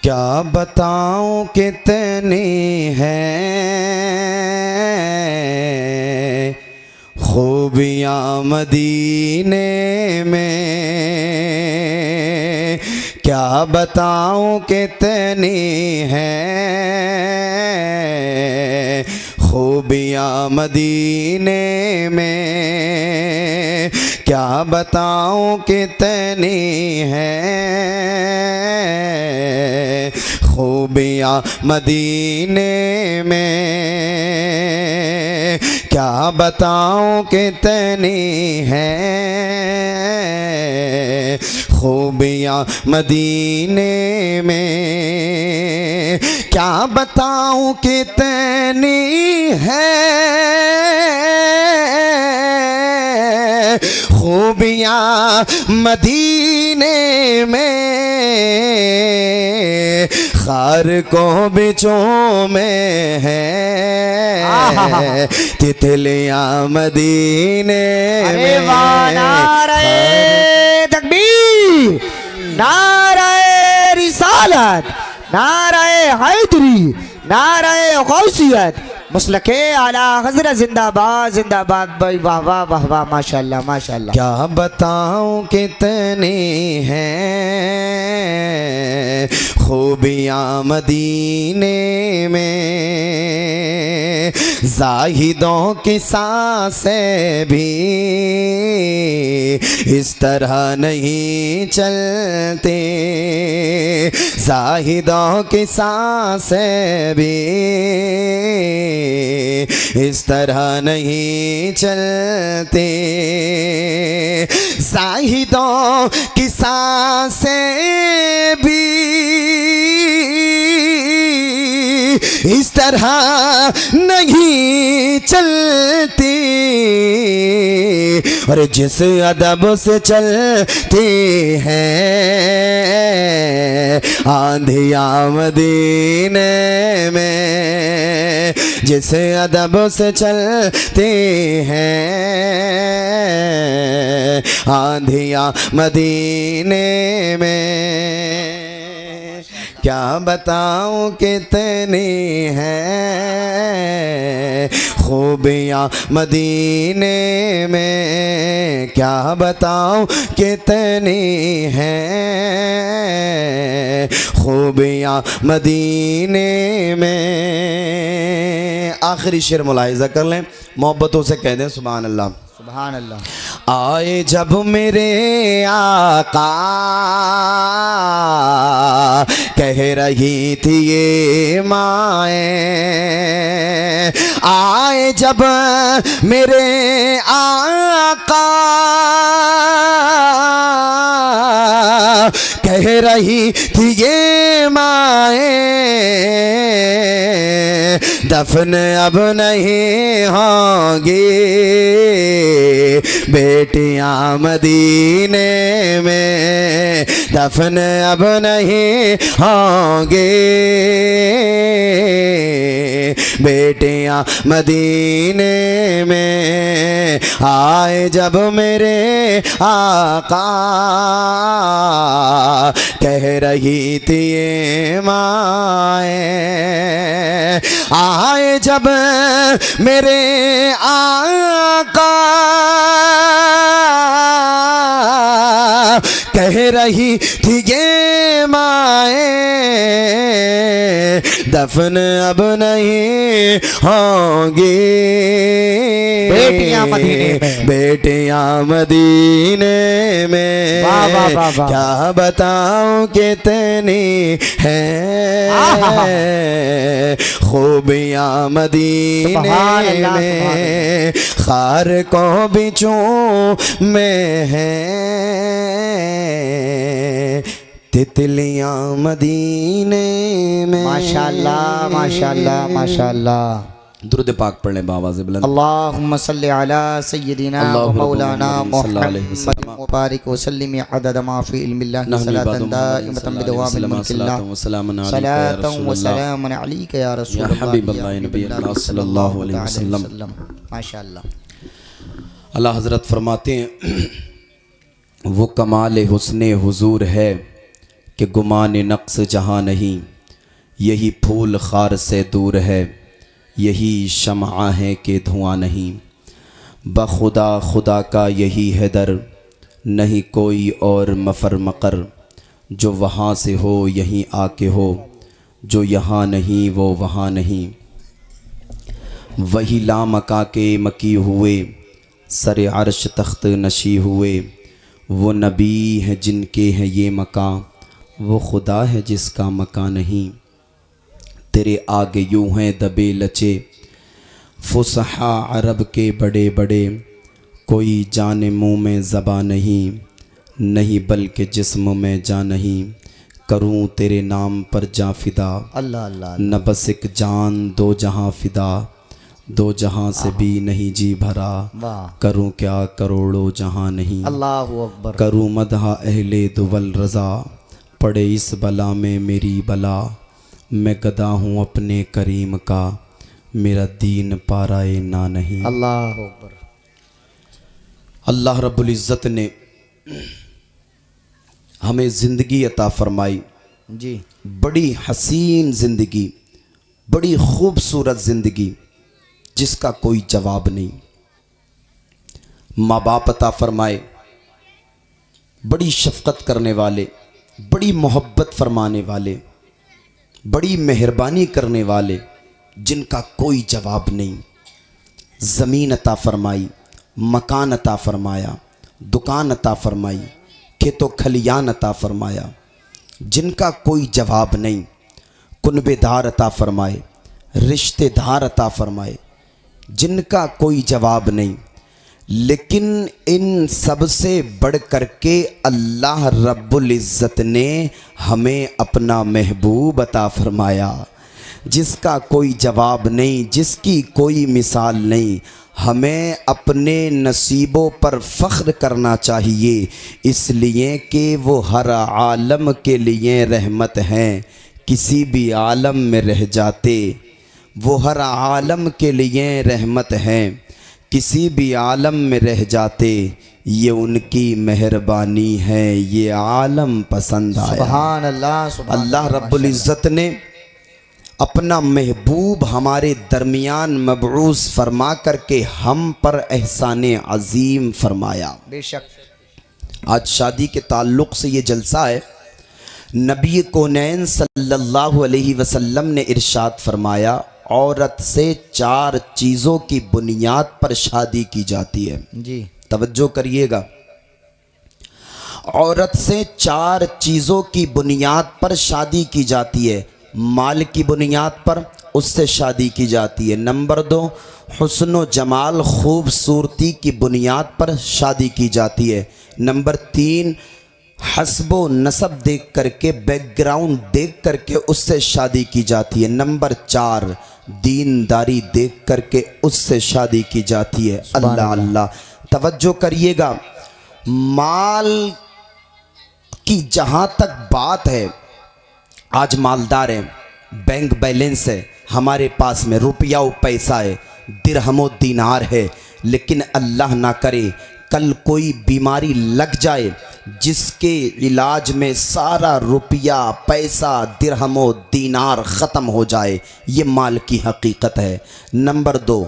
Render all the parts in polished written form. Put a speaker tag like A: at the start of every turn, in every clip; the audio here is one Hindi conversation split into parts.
A: क्या बताऊं कितनी है खूबियाँ मदीने में, क्या बताऊं कितनी है खूबियाँ मदीने में, क्या बताऊं कितनी है खूबियाँ मदीने में, क्या बताऊं कितनी है खूबियाँ मदीने में, क्या बताऊं कितनी है खूबियाँ मदीने में, खार को बिचों में है तितलियाँ मदीने में।
B: नारे तकबीर, नारे रिसालत, नारे हैदरी, नारे गौसियत, मुस्लके आला हज़रत जिंदाबाद जिंदाबाद। भाई वाह वाह वाह वाह, माशाल्लाह माशाल्लाह।
A: क्या बताऊं कितनी है खूबियाँ मदीने में, ज़ाहिदों की सांसें भी इस तरह नहीं चलते, ज़ाहिदों की सांसें भी इस तरह नहीं चलते, ज़ाहिदों की सांसें भी इस तरह नहीं चलती, और जिस अदब से चलती हैं आंधियाँ मदीने में, जिस अदब से चलती हैं आंधियाँ मदीने में, क्या बताऊं कितनी है खूबियाँ मदीने में, क्या बताऊं कितनी है खूबियाँ मदीने में। आखिरी शेर मुलाहिज़ा कर लें, मोहब्बतों से कह दें सुभान अल्लाह
B: सुभान अल्लाह।
A: आए जब मेरे आका कह रही थी ये माए, आए जब मेरे आका कह रही थी ये माए, दफन अब नहीं होंगी बेटियां मदीने में, दफन अब नहीं होंगे बेटियां मदीने में। आए जब मेरे आका कह रही थी ये माए, आए जब मेरे आका कह रही थी ये माए, दफन अब नहीं होंगी
B: बेटियां मदीने में,
A: बेटियां मदीने में।
B: वाह वाह वाह वाह।
A: क्या बताऊं कितनी है खूबियां मदीने में, खार को बिचों में है तितलियां मदीने में।
B: माशाल्लाह माशाल्लाह माशाल्लाह।
A: दुरूद पाक पढ़ लें बाबा से बुलंद।
B: अल्लाहुम्मा सल्ली अला सय्यिदिना व मौलाना मुहम्मद मुबारक व सल्लिम अदद मा फी इल्मिल्लाह सलातन दाइमतन बिदवामिल मुल्किल्लाह सलातन व सलामन अलैका या रसूलल्लाह या हबीबल्लाह नबी सल्लल्लाहु अलैहि वसल्लम। माशाल्लाह।
A: अल्लाह हज़रत फरमाते हैं वो कमाल हुस्ने हुजूर है कि गुमान नक्स जहाँ नहीं, यही फूल खार से दूर है, यही शमआ है कि धुआं नहीं। बखुदा खुदा का यही है दर, नहीं कोई और मफर मकर, जो वहाँ से हो यहीं आके हो, जो यहाँ नहीं वो वहाँ नहीं। वही लामका के मकी हुए, सरे अर्श तख्त नशी हुए, वो नबी हैं जिनके हैं ये मकां, वो खुदा है जिसका मकां नहीं। तेरे आगे यूं हैं दबे लचे फुसहा अरब के बड़े बड़े, कोई जाने मुँह में ज़बा नहीं, नहीं बल्कि जिस्म में जा नहीं। करूं तेरे नाम पर जा फिदा,
B: अल्लाह अल्लाह
A: न बस एक जान दो जहां फिदा, दो जहां से भी नहीं जी भरा,
B: वाह
A: करूं क्या करोड़ों जहां नहीं।
B: अल्लाहु अकबर।
A: करूं मदहा अहले दुवल रज़ा, पड़े इस बला में मेरी बला, मैं गदा हूँ अपने करीम का, मेरा दीन पाराए ना नहीं।
B: अल्लाहु अकबर।
A: अल्लाह रब्बुल इज़्ज़त ने हमें ज़िंदगी अता फरमाई,
B: जी
A: बड़ी हसीन ज़िंदगी, बड़ी खूबसूरत ज़िंदगी जिसका कोई जवाब नहीं। माँ बाप अता फरमाए, बड़ी शफ़क़त करने वाले, बड़ी मोहब्बत फरमाने वाले, बड़ी मेहरबानी करने वाले, जिनका कोई जवाब नहीं। ज़मीन अता फरमाई, मकान अता फरमाया, दुकान अता फरमाई, खेतो खलियान अता फरमाया, जिनका कोई जवाब नहीं। कुनबेदार अता फरमाए, रिश्तेदार अता फरमाए, जिनका कोई जवाब नहीं। लेकिन इन सब से बढ़ कर के अल्लाह रब्बुल इज़्ज़त ने हमें अपना महबूब अता फरमाया, जिसका कोई जवाब नहीं, जिसकी कोई मिसाल नहीं। हमें अपने नसीबों पर फ़ख्र करना चाहिए, इसलिए कि वो हर आलम के लिए रहमत हैं। किसी भी आलम में रह जाते, वो हर आलम के लिए रहमत हैं। किसी भी आलम में रह जाते, ये उनकी मेहरबानी है, ये आलम पसंद आया।
B: सुभान अल्लाह, सुभान
A: अल्लाह रब्बुल इज़्ज़त ने अपना महबूब हमारे दरमियान मबऊस फरमा करके हम पर एहसान अजीम फरमाया।
B: बेशक
A: आज शादी के ताल्लुक़ से ये जलसा है। नबी कौनैन सल्लल्लाहु अलैहि वसल्लम ने इरशाद फरमाया, औरत से 4 चीज़ों की बुनियाद पर शादी की जाती है।
B: जी
A: तवज्जो करिएगा, औरत से 4 चीज़ों की बुनियाद पर शादी की जाती है। माल की बुनियाद पर उससे शादी की जाती है। नंबर 2, हुस्न जमाल खूबसूरती की बुनियाद पर शादी की जाती है। नंबर 3, हस्बो नसब देख करके, बैकग्राउंड देख करके उससे शादी की जाती है। नंबर 4, दीनदारी देख करके उससे शादी की जाती है। अल्लाह अल्लाह, तवज्जो करिएगा। माल की जहाँ तक बात है, आज मालदार हैं, बैंक बैलेंस है, हमारे पास में रुपया व पैसा है, दिरहमो दीनार है, लेकिन अल्लाह ना करे कल कोई बीमारी लग जाए जिसके इलाज में सारा रुपया पैसा दिरहमो दीनार ख़त्म हो जाए, ये माल की हकीकत है। नंबर 2,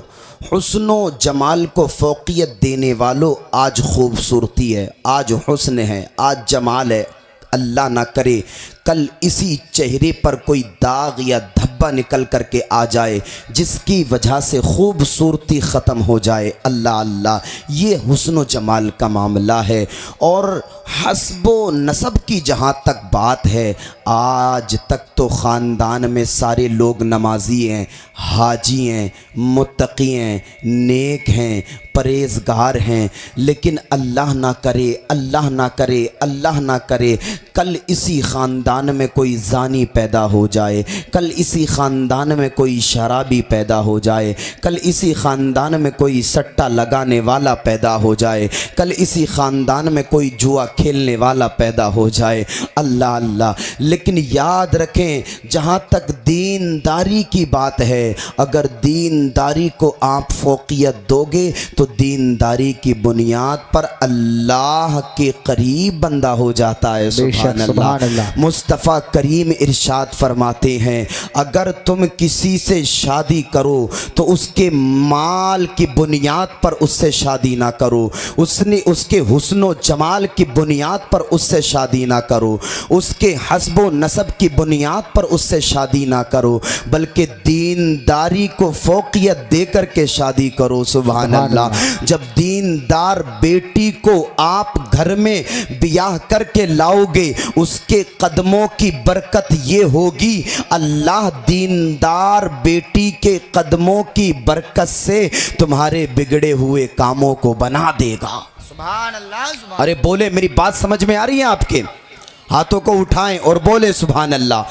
A: हुस्नो जमाल को फ़ौक़ियत देने वालों, आज खूबसूरती है, आज हुस्न है, आज जमाल है। अल्लाह ना करे कल इसी चेहरे पर कोई दाग या धब्बा निकल करके आ जाए जिसकी वजह से खूबसूरती ख़त्म हो जाए। अल्लाह अल्लाह, ये हुस्न जमाल का मामला है। और हस्बो नसब की जहाँ तक बात है, आज तक तो ख़ानदान में सारे लोग नमाजी हैं, हाजी हैं, मुत्तकी हैं, नेक हैं, परहेज़गार हैं, लेकिन अल्लाह ना करे, अल्लाह ना करे, अल्लाह ना करे कल इसी ख़ानदान में कोई ज़ानी पैदा हो जाए, कल इसी ख़ानदान में कोई शराबी पैदा हो जाए, कल इसी ख़ानदान में कोई सट्टा लगाने वाला पैदा हो जाए, कल इसी ख़ानदान में कोई जुआ खेलने वाला पैदा हो जाए। अल्लाह अल्लाह, लेकिन याद रखें जहाँ तक दीनदारी की बात है, अगर दीनदारी को आप फोकियत दोगे तो दीनदारी की बुनियाद पर अल्लाह के करीब बंदा हो जाता है। सुभान अल्लाह। मुस्तफ़ा करीम इरशाद फरमाते हैं, अगर तुम किसी से शादी करो तो उसके माल की बुनियाद पर उससे शादी ना करो, उसके हुस्नो जमाल की बुनियाद पर उससे शादी ना करो, उसके हस्बो नसब की बुनियाद पर उससे शादी ना करो, बल्कि दीनदारी को फोकियत दे करके शादी करो। सुभान अल्लाह। जब दीनदार बेटी को आप घर में ब्याह करके लाओगे, उसके कदमों की बरकत ये होगी, अल्लाह दीनदार बेटी के कदमों की बरकत से तुम्हारे बिगड़े हुए कामों को बना देगा।
B: सुभान अल्लाह।
A: अरे बोले, मेरी बात समझ में आ रही है आपके? हाथों को उठाएं और बोले सुभान अल्लाह।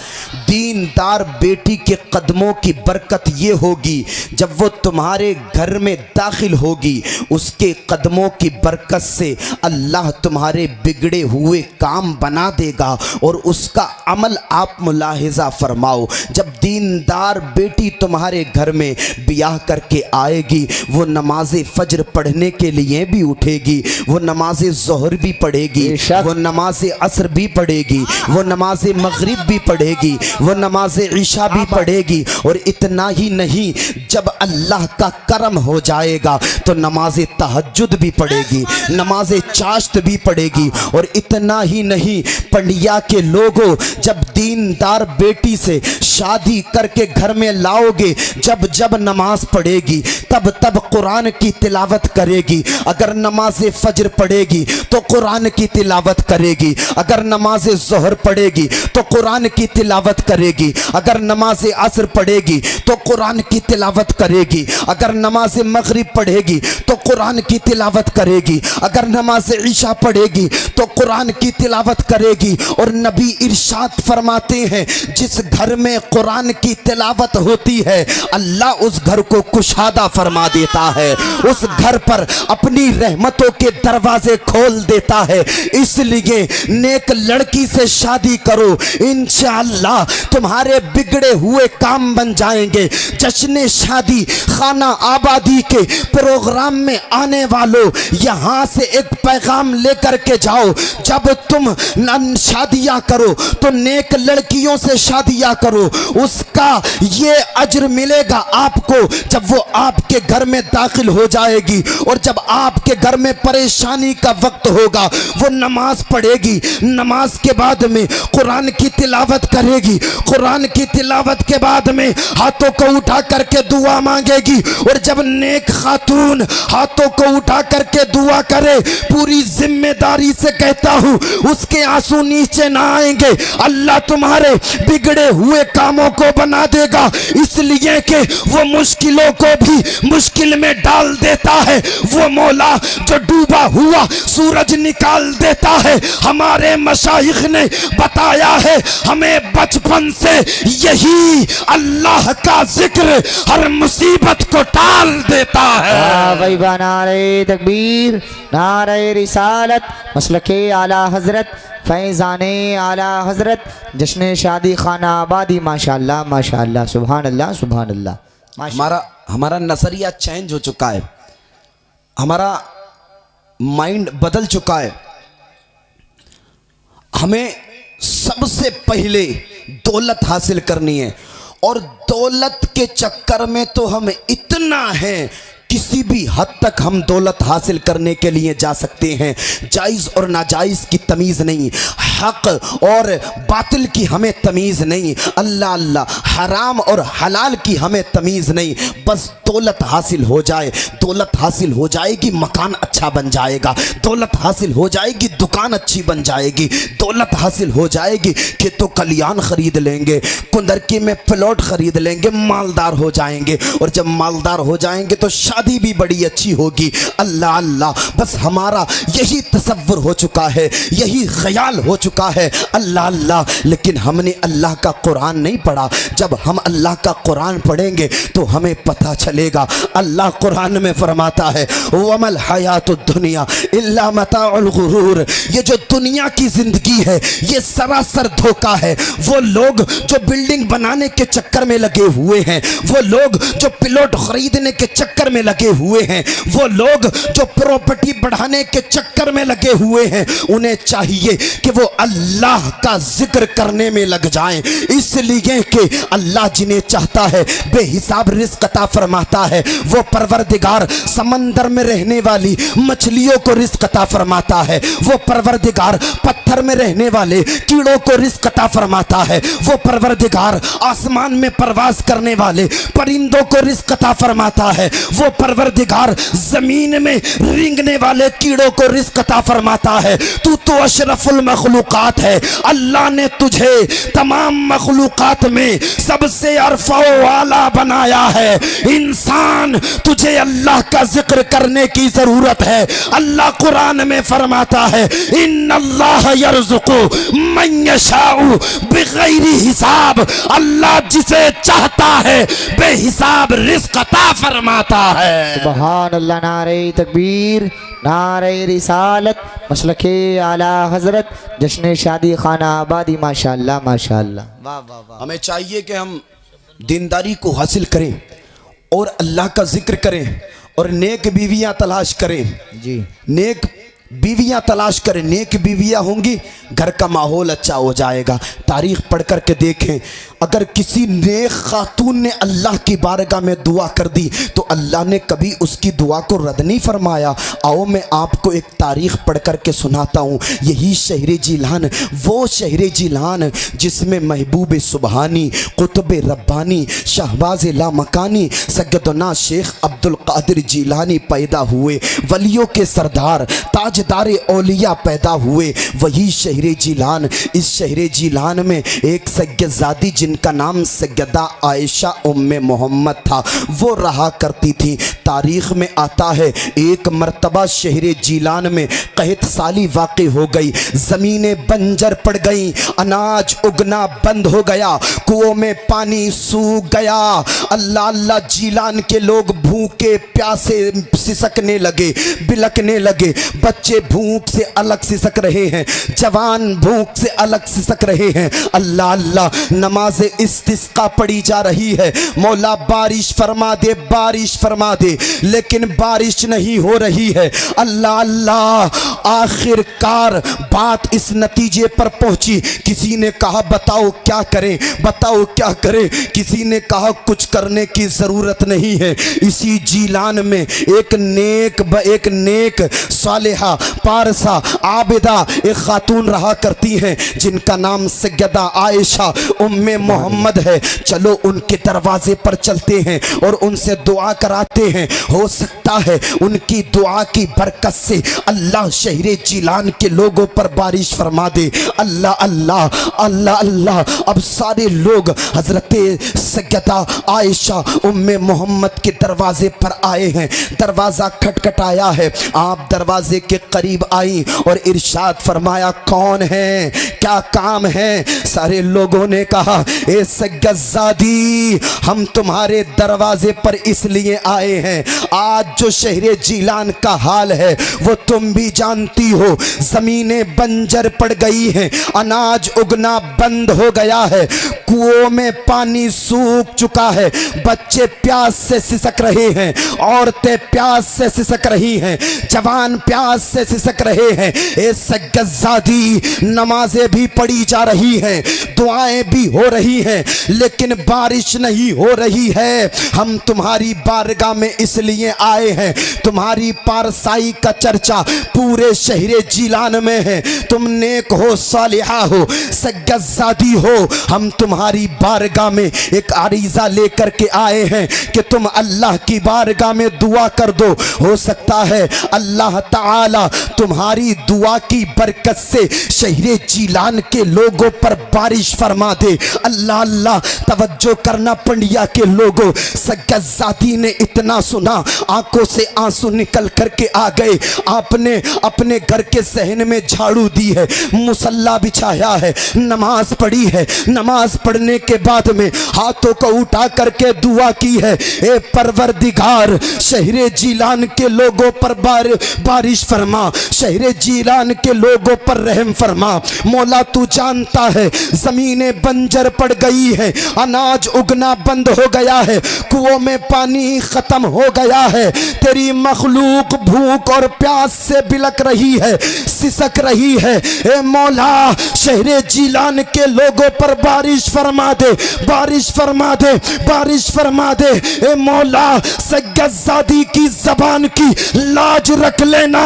A: दीनदार बेटी के कदमों की बरकत ये होगी, जब वो तुम्हारे घर में दाखिल होगी, उसके कदमों की बरकत से अल्लाह तुम्हारे बिगड़े हुए काम बना देगा। और उसका अमल आप मुलाहिजा फरमाओ, जब दीनदार बेटी तुम्हारे घर में ब्याह करके आएगी, वो नमाज फज्र पढ़ने के लिए भी उठेगी, वो नमाज ज़ोहर भी पढ़ेगी, वो नमाज असर भी पढ़ेगी, वो नमाज मगरिब भी पढ़ेगी, वो नमाज ईशा भी पढ़ेगी। और इतना ही नहीं, जब अल्लाह का करम हो जाएगा तो नमाज तहज्जुद भी पढ़ेगी, नमाज चाश्त भी पढ़ेगी। और इतना ही नहीं, पंडिया के लोगों, जब दीनदार बेटी से शादी करके घर में लाओगे, जब जब नमाज पढ़ेगी तब तब कुरान की तिलावत करेगी। अगर नमाज फज्र पढ़ेगी तो कुरान की तिलावत करेगी, अगर नमाज ज़ोहर पढ़ेगी तो कुरान की तिलावत करेगी, अगर नमाज असर पढ़ेगी तो कुरान की तिलावत करेगी, अगर नमाज मगरिब पढ़ेगी तो कुरान की तिलावत करेगी, अगर नमाज ईशा पढ़ेगी तो कुरान की तिलावत करेगी। और नबी इरशाद फरमाते हैं, जिस घर में कुरान की तिलावत होती है, अल्लाह उस घर को कुशादा फरमा देता है, उस घर पर अपनी रहमतों के दरवाजे खोल देता है। इसलिए नेक लड़की से शादी करो, इंशाअल्लाह तुम्हारे बिगड़े हुए काम बन जाएंगे। जश्न शादी खाना आबादी के प्रोग्राम में आने वालों, यहाँ से एक पैगाम लेकर के जाओ, जब तुम शादियाँ करो तो नेक लड़कियों से शादियाँ करो, उसका ये अज्र मिलेगा आपको जब वो आपके घर में दाखिल हो जाएगी। और जब आपके घर में परेशानी का वक्त होगा, वो नमाज पढ़ेगी, नमाज के बाद में कुरान की तिलावत करेगी, कुरान की तिलावत के बाद में हाथों को उठा करके दुआ मांगेगी। और जब नेक खातून हाथों को उठा करके दुआ करे, पूरी जिम्मेदारी से कहता हूँ, उसके आंसू नीचे ना आएंगे, अल्लाह तुम्हारे बिगड़े हुए कामों को बना देगा। इसलिए कि वो मुश्किलों को भी मुश्किल में डाल देता है, वो मौला जो डूबा हुआ सूरज निकाल देता है। हमारे मशाइख ने बताया है, हमें बचपन से यही अल्लाह का जिक्र हर मुसीबत को टाल देता है।
B: भाई नारे तकबीर, नारे रिसालत, मसलके आला हजरत, फैज़ाने आला हजरत, जश्न शादी खाना आबादी। माशाअल्लाह माशाअल्लाह, सुभान अल्लाह सुभान अल्लाह।
A: हमारा नजरिया चेंज हो चुका है, हमारा माइंड बदल चुका है। हमें सबसे पहले दौलत हासिल करनी है, और दौलत के चक्कर में तो हम इतना हैं, किसी भी हद तक हम दौलत हासिल करने के लिए जा सकते हैं। जायज़ और नाजायज़ की तमीज़ नहीं, हक और बातिल की हमें तमीज़ नहीं, अल्लाह अल्लाह हराम और हलाल की हमें तमीज़ नहीं। बस दौलत हासिल हो जाए, दौलत हासिल हो जाएगी, मकान अच्छा बन जाएगा, दौलत हासिल हो जाएगी, दुकान अच्छी बन जाएगी, दौलत हासिल हो जाएगी, खेतों खलियान ख़रीद लेंगे, कुंदरकी में प्लॉट ख़रीद लेंगे, मालदार हो जाएंगे। और जब मालदार हो जाएंगे तो शादी शादी भी बड़ी अच्छी होगी। अल्लाह अल्लाह, बस हमारा यही तसव्वुर हो चुका है, यही ख्याल हो चुका है। अल्लाह अल्लाह, लेकिन हमने अल्लाह का कुरान नहीं पढ़ा। जब हम अल्लाह का कुरान पढ़ेंगे तो हमें पता चलेगा। अल्लाह कुरान में फरमाता है वमल हयातुद दुनिया इल्ला मताउल गुरूर, ये जो दुनिया की जिंदगी है ये सरासर धोखा है। वो लोग जो बिल्डिंग बनाने के चक्कर में लगे हुए हैं, वो लोग जो प्लॉट खरीदने के चक्कर में लगे हुए हैं, वो लोग जो प्रॉपर्टी बढ़ाने के चक्कर में लगे हुए हैं, उन्हें चाहिए कि वो अल्लाह का जिक्र करने में लग जाएं। इसलिए कि अल्लाह जिन्हें चाहता है बेहिसाब रिज़्क़ अता फरमाता है। वो परवरदिगार समंदर में रहने वाली मछलियों को रिज़्क़ अता फरमाता है। वो परवरदिगार पत्थर में रहने वाले कीड़ों को रिज़्क़ अता फरमाता है। वो परवरदिगार आसमान में परवास करने वाले परिंदों को रिज़्क़ अता फरमाता है। वो परवरदिगार जमीन में रेंगने वाले कीड़ों को रिज़्क़ अता फरमाता है। तू तो अशरफुल मखलूकात है। अल्लाह ने तुझे तमाम मखलूकात में सबसे अरफा वाला बनाया है। इंसान, तुझे अल्लाह का जिक्र करने की जरूरत है। अल्लाह कुरान में फरमाता है इन्नल्लाह यर्ज़ुक़ु मन यशाउ बिगैरि हिसाब, अल्लाह जिसे चाहता है बेहिसाब रिज़्क़ अता फरमाता है।
B: सुभान अल्लाह, नारे तकबीर, नारे रिसालत, मसलके आला हजरत, जश्न शादी खाना आबादी, माशाअल्लाह माशाअल्लाह। वाह वाह वाह।
A: हमें चाहिए कि हम दीनदारी को हासिल करें और अल्लाह का जिक्र करें और नेक बीवियां तलाश करें
B: जी।
A: नेक बीवियां तलाश करें। नेक बीवियां होंगी, घर का माहौल अच्छा हो जाएगा। तारीख पढ़ कर के देखें, अगर किसी नेक खातून ने अल्लाह की बारगाह में दुआ कर दी तो अल्लाह ने कभी उसकी दुआ को रद्द नहीं फरमाया। आओ मैं आपको एक तारीख पढ़ कर के सुनाता हूँ। यही शहर जिलान, वो शहर जिलान जिसमें महबूब सुबहानी, कुतुब रब्बानी, शहबाज लामकानी, सैयदना शेख अब्दुल कादिर जिलानी पैदा हुए। वलियों के सरदार, ताजदार औलिया पैदा हुए। वही शहर जिलान। इस शहर जिलान में एक सैयदजादी जिनका नाम सैयदा आयशा उम्मे मोहम्मद था, वो रहा करती थी। तारीख में आता है एक मर्तबा शहर जिलान में कहत साली वाक़ई हो गई। ज़मीनें बंजर पड़ गई, अनाज उगना बंद हो गया, कुओं में पानी सूख गया। अल्लाह अल्लाह, जिलान के लोग भूखे प्यासे सिसकने लगे, बिलकने लगे। बच्चे भूख से अलग सिसक रहे हैं, जवान भूख से अलग सिसक रहे हैं। अल्लाह अल्लाह, नमाज इस्तिस्का पड़ी जा रही है, मौला बारिश फरमा दे, बारिश फरमा दे, लेकिन बारिश नहीं हो रही है। अल्लाह अल्लाह, आखिरकार बात इस नतीजे पर पहुंची। किसी ने कहा बताओ क्या करें, बताओ क्या करें। किसी ने कहा कुछ करने की ज़रूरत नहीं है। इसी जिलान में एक नेक सालिहा, पारसा, आबिदा एक खातून रहा करती हैं जिनका नाम सैयदा आयशा उम्मे मोहम्मद है। चलो उनके दरवाजे पर चलते हैं और उनसे दुआ कराते हैं। हो सकता है उनकी दुआ की बरकत से अल्लाह शहर जिलान के लोगों पर बारिश फरमा दे। अल्लाह अल्लाह अल्लाह अल्लाह। अब सारे लोग हजरत सैयदा आयशा उम्मे मोहम्मद के दरवाजे पर आए हैं। दरवाज़ा खटखटाया है। आप दरवाजे के करीब आई और इरशाद फरमाया कौन है, क्या काम है। सारे लोगों ने कहा ए सैयदजादी, हम तुम्हारे दरवाजे पर इसलिए आए हैं, आज जो शहर जिलान का हाल है वो तुम भी जानती हो। ज़मीनें बंजर पड़ गई हैं, अनाज उगना बंद हो गया है, कुओं में पानी सूख चुका है, बच्चे प्यास से सिसक रहे हैं, औरतें प्यास से सिसक रही हैं, जवान प्यास से सिसक रहे हैं। ए सैयदजादी, नमाजें भी पढ़ी जा रही हैं, दुआएं भी हो रही हैं, लेकिन बारिश नहीं हो रही है। हम तुम्हारी बारगाह में इसलिए आए हैं, तुम्हारी पारसाई का चर्चा पूरे शहर जिलान में है। तुम नेक हो, सालिहा हो, सैयदजादी हो, हम तुम तुम्हारी बारगाह में एक अरीज़ा लेकर के आए हैं कि तुम अल्लाह की बारगाह में दुआ कर दो। हो सकता है अल्लाह ताला तुम्हारी दुआ की बरकत से शहरे जीलान के लोगों पर बारिश फरमा दे। अल्लाह अल्लाह, तवज्जो करना पंडिया के लोगों, सज्जादी ने इतना सुना, आंखों से आंसू निकल करके आ गए। आपने अपने घर के सहन में झाड़ू दी है, मुसल्ला बिछाया है, नमाज पढ़ी है, नमाज पढ़ने के बाद में हाथों को उठा करके दुआ की है, ए परवरदिगार शहरे जीलान के लोगों पर बारिश फरमा, शहरे जीलान के लोगों पर रहम फरमा। मौला तू जानता है जमीनें बंजर पड़ गई है, अनाज उगना बंद हो गया है, कुओं में पानी खत्म हो गया है, तेरी मखलूक भूख और प्यास से बिलक रही है, सिसक रही है। ए मौला शहरे जीलान के लोगों पर बारिश फरमा दे, बारिश फरमा दे, बारिश फरमा दे। ए मौला सज्जादी की जबान की लाज रख लेना।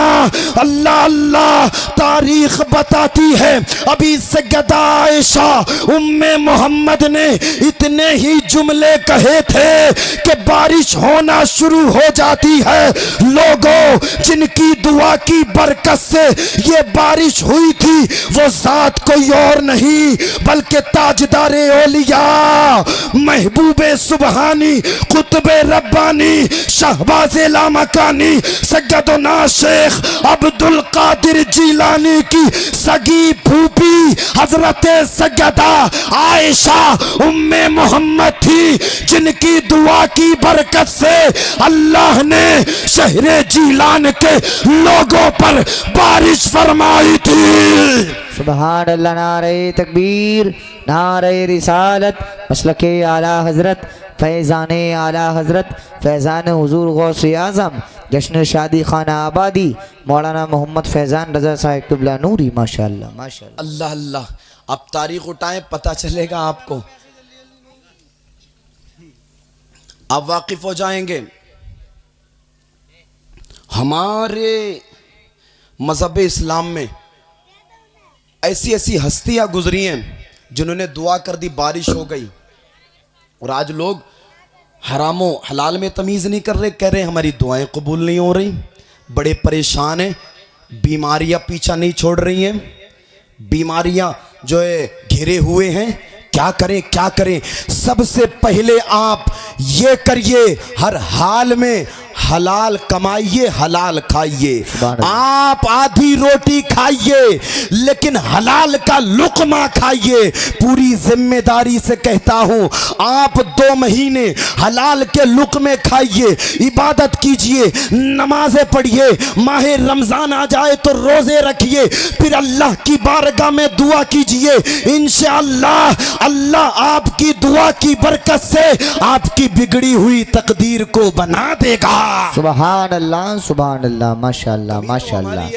A: अल्लाह अल्लाह, तारीख बताती है अभी सैयदा आयशा उम्मे मोहम्मद ने इतने ही जुमले कहे थे कि बारिश होना शुरू हो जाती है। लोगों जिनकी दुआ की बरकत से ये बारिश हुई थी वो जात कोई और नहीं बल्कि ताजदारे औलिया, महबूबे सुबहानी, कुतुबे रब्बानी, शहबाज़े लामकानी, सैयदना शेख अब्दुल कादिर जीलानी की सगी फूफी हजरत सैयदा आयशा उम्मे मोहम्मद थी, जिनकी दुआ की बरकत से अल्लाह ने शहरे जीलान के लोगों पर बारिश फरमाई थी।
B: सुभान अल्लाह, नारे तकबीर, नारे रिसालत, मसलके आला हजरत, फैज़ान आला हजरत, फैज़ान हुजूर गौसे आज़म, जश्न शादी खाना आबादी, मौलाना मोहम्मद फैज़ान रज़ा साहिब क़िबला नूरी। माशाअल्लाह माशाअल्लाह।
A: अल्लाह अल्लाह, अब तारीख उठाएं, पता चलेगा आपको, आप वाकिफ हो जाएंगे। हमारे मज़हब इस्लाम में ऐसी ऐसी हस्तियां गुजरी हैं जिन्होंने दुआ कर दी, बारिश हो गई, और आज लोग हरामो हलाल में तमीज़ नहीं कर रहे, कह रहे हमारी दुआएं कबूल नहीं हो रही, बड़े परेशान हैं, बीमारियां पीछा नहीं छोड़ रही हैं, बीमारियां जो है घिरे हुए हैं, क्या करें क्या करें। सबसे पहले आप ये करिए, हर हाल में हलाल कमाइए, हलाल खाइए। आप आधी रोटी खाइए लेकिन हलाल का लुक़मा खाइए। पूरी जिम्मेदारी से कहता हूं, आप 2 महीने हलाल के लुक़मे खाइए, इबादत कीजिए, नमाजें पढ़िए, माह रमज़ान आ जाए तो रोज़े रखिए, फिर अल्लाह की बारगाह में दुआ कीजिए। इंशाअल्लाह अल्लाह आपकी दुआ की बरकत से आपकी बिगड़ी हुई तकदीर को बना देगा।
B: सुभान अल्लाह, सुभान अल्लाह, माशाअल्लाह माशाअल्लाह।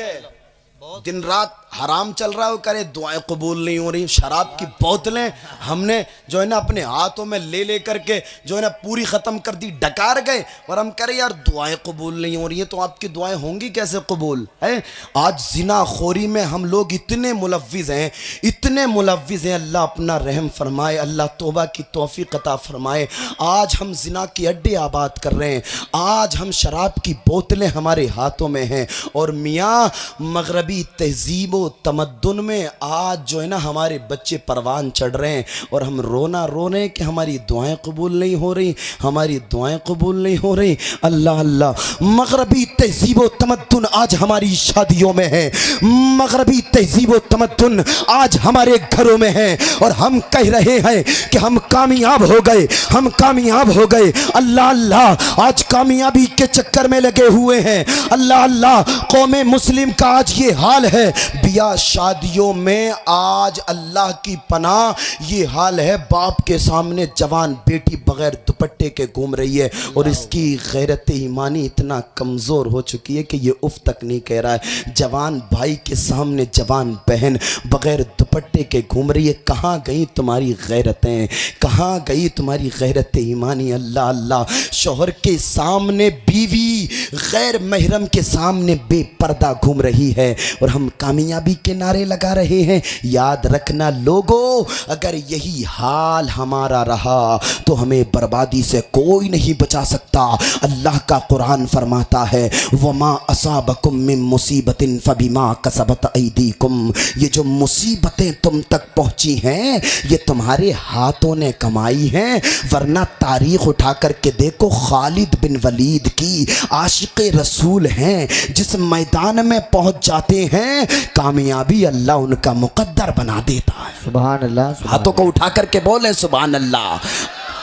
A: दिन रात हराम चल रहा है, वो करे दुआएं कबूल नहीं हो रही। शराब की बोतलें हमने जो है ना अपने हाथों में ले करके जो है ना पूरी ख़त्म कर दी, डकार गए, और हम कह रहे यार दुआएं कबूल नहीं हो रही हैं, तो आपकी दुआएं होंगी कैसे कबूल है। आज जिना खोरी में हम लोग इतने मुलव्विज़ हैं, इतने मुलव्विज़ हैं। अल्लाह अपना रहम फरमाए, अल्लाह तौबा की तौफीक अता फरमाए। आज हम जिना के अड्डे आबाद कर रहे हैं, आज हम शराब की बोतलें हमारे हाथों में हैं, और मियाँ मगरबी तहजीब तमद्दुन में आज जो है ना हमारे बच्चे परवान चढ़ रहे हैं, और हम रोना रो रहे हैं कि हमारी दुआएं कबूल नहीं हो रही, हमारी दुआएं कबूल नहीं हो रही। अल्लाह अल्लाह, मगरबी तहजीब व तमद्दुन आज हमारी शादियों में है, मगरबी तहजीब व तमद्दुन आज हमारे घरों में है, और हम कह रहे हैं कि हम कामयाब हो गए, हम कामयाब हो गए। अल्लाह अल्लाह, आज कामयाबी के चक्कर में लगे हुए हैं। अल्लाह अल्लाह, कौमे मुस्लिम का आज ये हाल है। बिया शादियों में आज अल्लाह की पनाह ये हाल है, बाप के सामने जवान बेटी बगैर दुपट्टे के घूम रही है, और इसकी गैरत ईमानी इतना कमज़ोर हो चुकी है कि ये उफ तक नहीं कह रहा है। जवान भाई के सामने जवान बहन बगैर दुपट्टे के घूम रही है। कहाँ गई तुम्हारी गैरतें, कहाँ गई तुम्हारी गैरत ईमानी। अल्लाह अल्लाह, शौहर के सामने बीवी गैर महरम के सामने बेपर्दा घूम रही है, और हम कामयाब कामयाबी के नारे लगा रहे हैं। याद रखना लोगों, अगर यही हाल हमारा रहा तो हमें बर्बादी से कोई नहीं बचा सकता। अल्लाह का कुरान फरमाता है वमा असाबकुम मिन मुसीबतिन फबिमा कसबत ऐदीकुम, ये जो मुसीबतें तुम तक पहुंची हैं ये तुम्हारे हाथों ने कमाई हैं। वरना तारीख उठा करके देखो, खालिद बिन वलीद की आशिक़ रसूल हैं, जिस मैदान में पहुंच जाते हैं कामयाबी अल्लाह उनका मुकद्दर बना देता है।
B: सुभान अल्लाह।
A: हाथों को उठा करके बोले सुभान अल्लाह।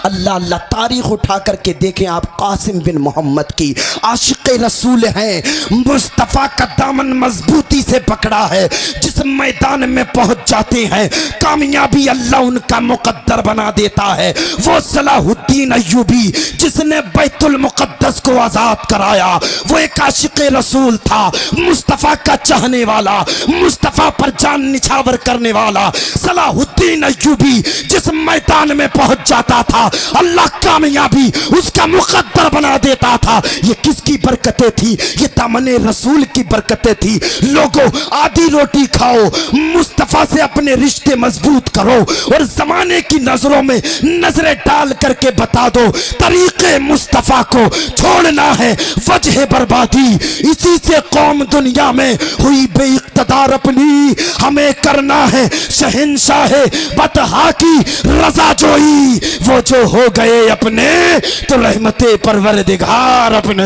A: अल्लाह अल्लाह। तारीख उठा करके देखें आप, कासिम बिन मोहम्मद की आशिक़ रसूल हैं, मुस्तफ़ा का दामन मजबूती से पकड़ा है, जिस मैदान में पहुंच जाते हैं कामयाबी अल्लाह उनका मुकद्दर बना देता है। वो सलाहुद्दीन अय्यूबी जिसने बैतुल मुक़द्दस को आज़ाद कराया, वो एक आशिक़ रसूल था, मुस्तफ़ा का चाहने वाला, मुस्तफ़ा पर जान निछावर करने वाला। सलाहुद्दीन अय्यूबी जिस मैदान में पहुंच जाता था अल्लाह कामयाबी उसका मुकद्दर बना देता था। ये किसकी बरकतें थी? ये दामने रसूल की बरकतें थी। लोगों, आधी रोटी खाओ, मुस्तफ़ा से अपने रिश्ते मजबूत करो और जमाने की नजरों में नजरें डाल करके बता दो तरीके मुस्तफ़ा को छोड़ना है वजह बर्बादी। इसी से कौम दुनिया में हुई बेइक़्तिदार अपनी, हमें करना है शहंशाह बतहा की रज़ा जोई। वो जो हो गए अपने तो रहमते परवरदिगार अपने,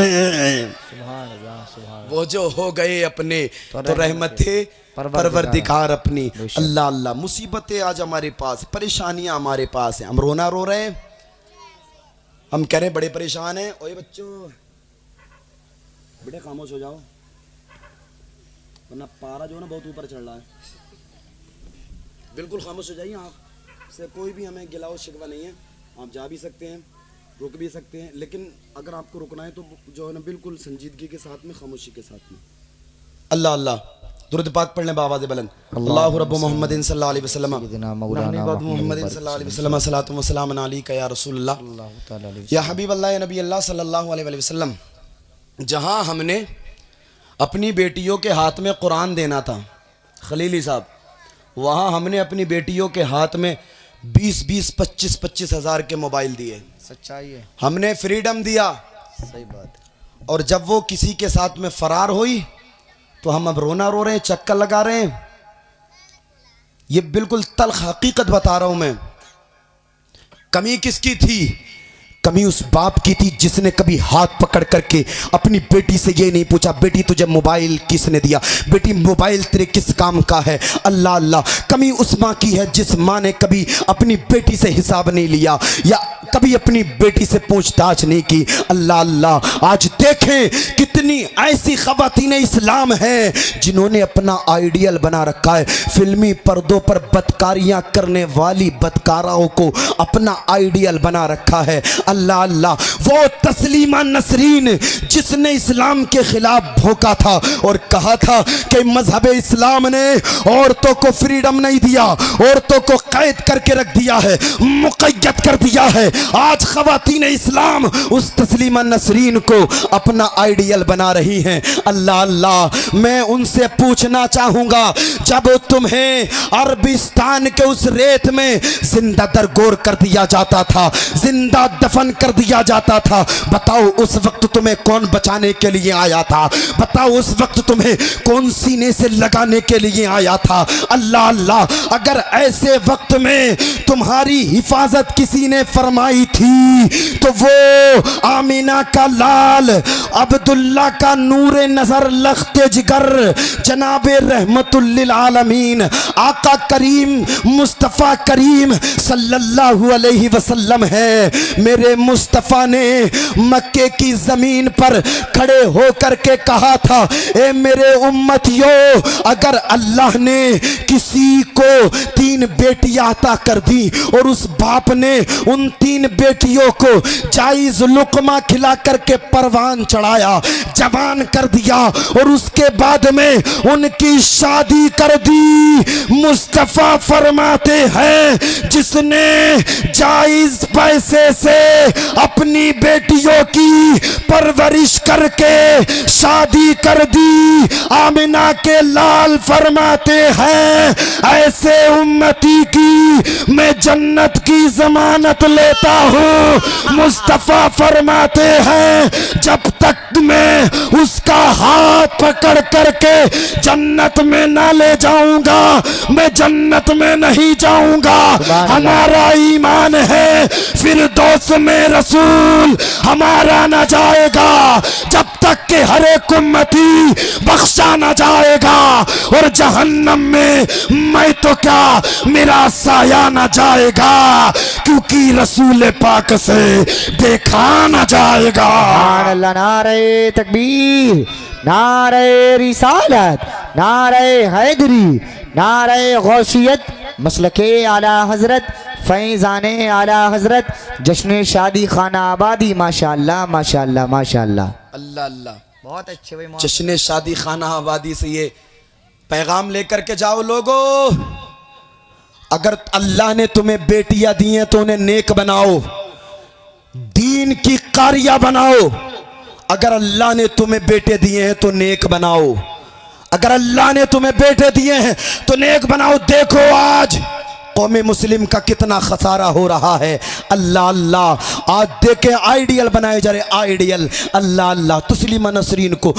A: वो जो हो गए अपने तो रहमते परवरदिगार अपनी। अल्लाह अल्लाह। मुसीबतें आज हमारे पास, परेशानियां हमारे पास हैं, हम रोना रो रहे हैं, हम कह रहे हैं बड़े परेशान हैं। ओए बच्चों, बड़े खामोश हो जाओ वरना पारा जो है ना बहुत ऊपर चढ़ रहा है। बिल्कुल खामोश हो जाइए, आपसे कोई भी हमें गिलाओ शिकवा नहीं है। आप जा भी सकते हैं, रुक भी सकते हैं, लेकिन अगर आपको रुकना है तो जो है ना बिल्कुल संजीदगी के साथ में, खामोशी के साथ में। अल्लाह अल्लाह। दुरूद पाक पढ़ लें बावाज़ बुलंद। अल्लाहु रब्बु मुहम्मदिन सल्लल्लाहु अलैहि वसल्लम मुहम्मदिन सल्लल्लाहु अलैहि वसल्लम सलातु व सलाम अलैका या रसूलल्लाह या हबीब अल्लाह या नबी अल्लाह सल्लल्लाहु अलैहि वसल्लम। जहाँ हमने अपनी बेटियों के हाथ में कुरान देना था खलीली साहब, वहाँ हमने अपनी बेटियों के हाथ में 20-20, 25-25 हज़ार के मोबाइल दिए।
B: सच्चाई है।
A: हमने फ्रीडम दिया,
B: सही बात।
A: और जब वो किसी के साथ में फरार हुई तो हम अब रोना रो रहे हैं, चक्कर लगा रहे हैं। ये बिल्कुल तल्ख हकीकत बता रहा हूं मैं। कमी किसकी थी? कमी उस बाप की थी जिसने कभी हाथ पकड़ करके अपनी बेटी से ये नहीं पूछा बेटी तुझे मोबाइल किसने दिया, बेटी मोबाइल तेरे किस काम का है। अल्लाह अल्लाह। कमी उस माँ की है जिस माँ ने कभी अपनी बेटी से हिसाब नहीं लिया या कभी अपनी बेटी से पूछताछ नहीं की। अल्लाह अल्लाह। आज देखें कितनी ऐसी ख़वातीन इस्लाम हैं जिन्होंने अपना आइडियल बना रखा है, फिल्मी पर्दों पर बदकारियाँ करने वाली बदकाराओं को अपना आइडियल बना रखा है। अल्लाह अल्लाह। वो तस्लीमा नसरीन जिसने इस्लाम के खिलाफ भोंका था और कहा था कि मजहब इस्लाम ने औरतों को फ्रीडम नहीं दिया, औरतों को कैद करके रख दिया है, मुक़य्यद कर दिया है। आज ख़वातीन इस्लाम उस तस्लीमा नसरीन को अपना आइडियल बना रही हैं। अल्लाह अल्लाह। मैं उनसे पूछना चाहूँगा, जब तुम्हें अरबिस्तान के उस रेत में जिंदा दरगोर कर दिया जाता था, जिंदा दफन कर दिया जाता था, बताओ उस वक्त तुम्हें कौन बचाने के लिए आया था? बताओ उस वक्त तुम्हें कौन सीने से लगाने के लिए आया था? अल्लाह अल्लाह। अगर ऐसे वक्त में तुम्हारी हिफाजत किसी ने फरमाई थी तो वो आमीना का लाल, अब्दुल्ला का नूरे नजर, लख्ते जिगर, जनाबे रहमतुल लिल आलमीन आका करीम मुस्तफ़ा करीम सल्लल्लाहु अलैहि वसल्लम है। मेरे मुस्तफ़ा ने मक्के की ज़मीन पर खड़े होकर के कहा था, ए मेरे उम्मतियों, अगर अल्लाह ने किसी को 3 बेटियां अता कर दी और उस बाप ने उन 3 3 बेटियों को जायज लुकमा खिला करके परवान चढ़ाया, जवान कर दिया और उसके बाद में उनकी शादी कर दी। मुस्तफा फरमाते हैं जिसने जायज पैसे से अपनी बेटियों की परवरिश करके शादी कर दी, आमिना के लाल फरमाते हैं ऐसे उम्मती की मैं जन्नत की जमानत लेता हूँ। मुस्तफा फरमाते हैं जब तक मैं उसका हाथ पकड़ करके जन्नत में ना ले जाऊंगा मैं जन्नत में नहीं जाऊंगा। हमारा ईमान है फिरदौस में रसूल हमारा न जाएगा जब तक के हर एक उम्मती बख्शा न जाएगा, और जहन्नम में मैं तो क्या मेरा साया न जाएगा, क्योंकि रसूल पाक से देखा न जाएगा।
B: अल्लाह, नारे तकबीर, नारे रिसालत, नारे हैदरी, नारे गौसियत, मसलके आला हजरत, फैज़ाने आला हजरत, जश्न शादी खाना आबादी। माशाअल्लाह माशाअल्लाह माशाअल्लाह,
A: अल्लाह अल्लाह,
B: बहुत अच्छे भाई।
A: जश्न शादी खाना आबादी से ये पैगाम लेकर के जाओ लोगों, अगर अल्लाह ने तुम्हें बेटियां दी हैं तो उन्हें नेक बनाओ, दीन की कारिया बनाओ। अगर अल्लाह ने तुम्हें बेटे दिए हैं तो नेक बनाओ, अगर अल्लाह ने तुम्हें बेटे दिए हैं तो नेक बनाओ। देखो आज कौमे मुस्लिम का कितना खसारा हो रहा है। अल्लाह अल्लाह, आज देखे आइडियल बनाए जा रहे, आइडियल। अल्लाह अल्लाह, तस्लीमा नसरीन को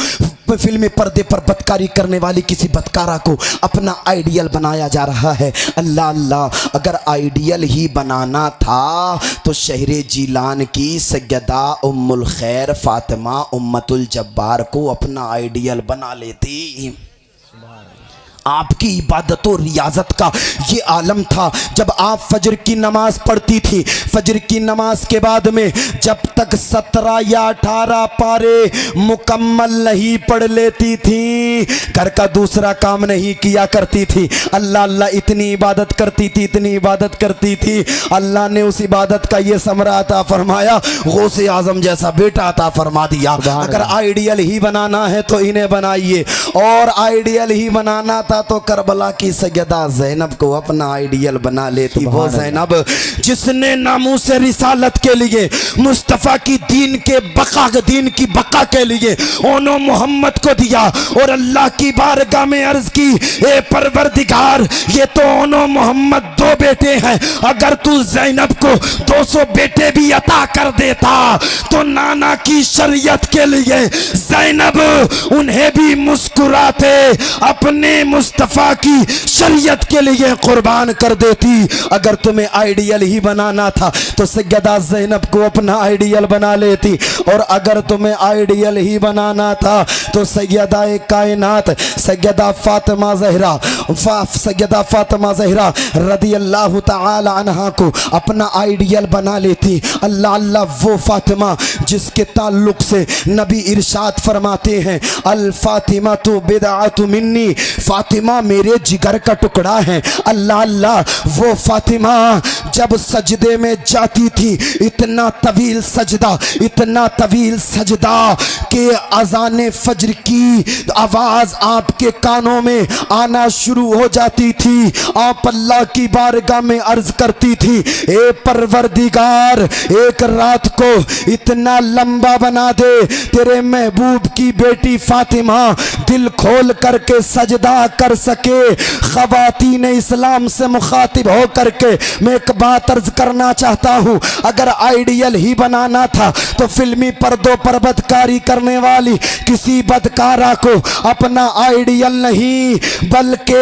A: फिल्मी पर्दे पर बदकारी करने वाली किसी बदकारा को अपना आइडियल बनाया जा रहा है। अल्लाह अल्लाह, अगर आइडियल ही बनाना था तो शहरे जीलान की सैयदा उम्मुल खैर फातिमा उम्मतुल जब्बार को अपना आइडियल बना लेती। आपकी इबादत और रियाजत का ये आलम था जब आप फजर की नमाज पढ़ती थी। फजर की नमाज के बाद में जब तक 17 या 18 पारे मुकम्मल नहीं पढ़ लेती थी, घर का दूसरा काम नहीं किया करती थी। अल्लाह अल्लाह, इतनी इबादत करती थी, इतनी इबादत करती थी। अल्लाह ने उस इबादत का ये समरा अता फरमाया, गौसे आजम जैसा बेटा अता फरमा दिया। अगर आइडियल ही बनाना है तो इन्हें बनाइए, और आइडियल ही बनाना तो करबला की सैयदा ज़ैनब को अपना आइडियल बना लेती। वो ज़ैनब जिसने नामूस रिसालत के लिए, मुस्तफ़ा की दीन की बका के लिए ओनो मोहम्मद को दिया, और अल्लाह की बारगाह में अर्ज की, ए परवरदिगार ये तो ओनो मोहम्मद 2 बेटे हैं, अगर तू ज़ैनब को 200 बेटे भी अता कर देता तो नाना की शरीयत के लिए ज़ैनब उन्हें भी मुस्कुराते अपने मुस्तफ़ा की शरीयत के लिए कुर्बान कर देती। अगर तुम्हें आइडियल ही बनाना था तो सैयदा ज़ैनब को अपना आइडियल बना लेती, और अगर तुम्हें आइडियल ही बनाना था तो सैयदा कायनात सैयदा फातिमा ज़हरा रदी अल्लाह तआला अन्हा को अपना आइडियल बना लेती। अल्लाह अल्लाह, वो फातिमा जिसके ताल्लुक से नबी इरशाद फरमाते हैं, अल फातिमा तो बिदअतु मिन्नी, फातिमा मेरे जिगर का टुकड़ा है। अल्लाह अल्लाह, वो फातिमा जब सजदे में जाती थी, इतना तवील सजदा कि अज़ान फज्र की आवाज़ आपके कानों में आना शुरू हो जाती थी। आप अल्लाह की बारगाह में अर्ज करती थी, ए परवरदिगार एक रात को इतना लंबा बना दे तेरे महबूब की बेटी फातिमा दिल खोल करके सजदा कर सके। ख़वातीन इस्लाम से मुखातिब हो करके मैं एक बात अर्ज करना चाहता हूँ, अगर आइडियल ही बनाना था तो फिल्मी पर्दों पर बदकारी करने वाली किसी बदकारा को अपना आइडियल नहीं बल्कि